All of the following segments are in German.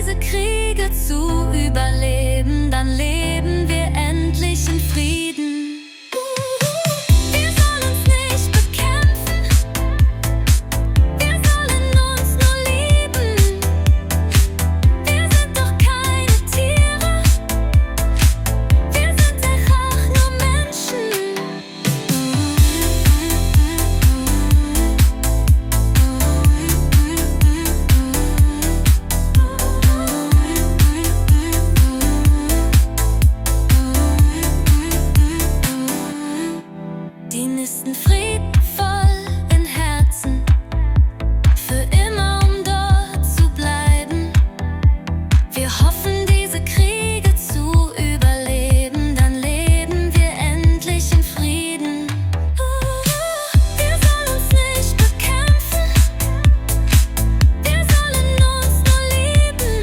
diese Kriege zu überleben, dann leben wir endlich in Frieden. Wir sollen uns nicht bekämpfen, wir sollen uns nur lieben. Wir sind doch keine Tiere, wir sind einfach nur Menschen. Die nisten friedvoll in Herzen, für immer, um dort zu bleiben. Wir hoffen, diese Kriege zu überleben, dann leben wir endlich in Frieden. Wir sollen uns nicht bekämpfen, wir sollen uns nur lieben.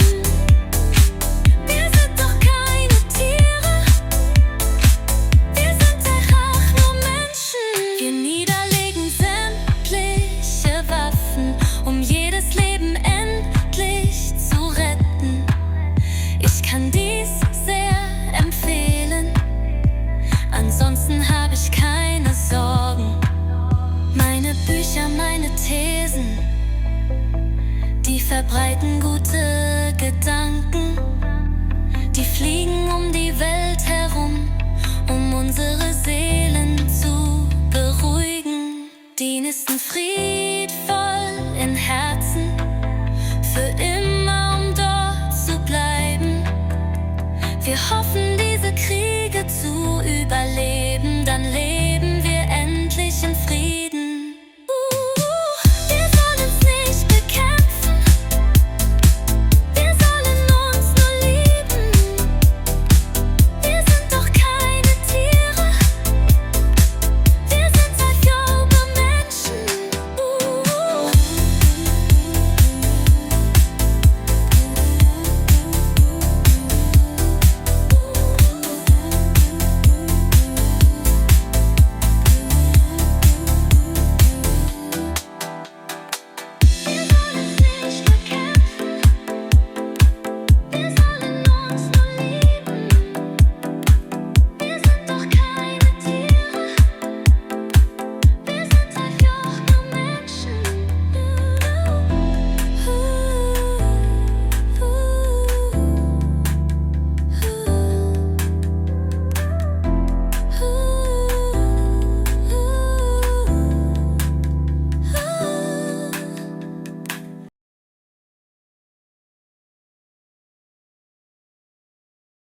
Wir sind doch keine Tiere, wir sind einfach nur Menschen. Wir niederlegen sämtliche Waffen, um jedes Leben endlich zu retten. Ich kann dies sehr empfehlen, ansonsten habe ich keine Sorgen. Meine Bücher, meine Thesen, die verbreiten gute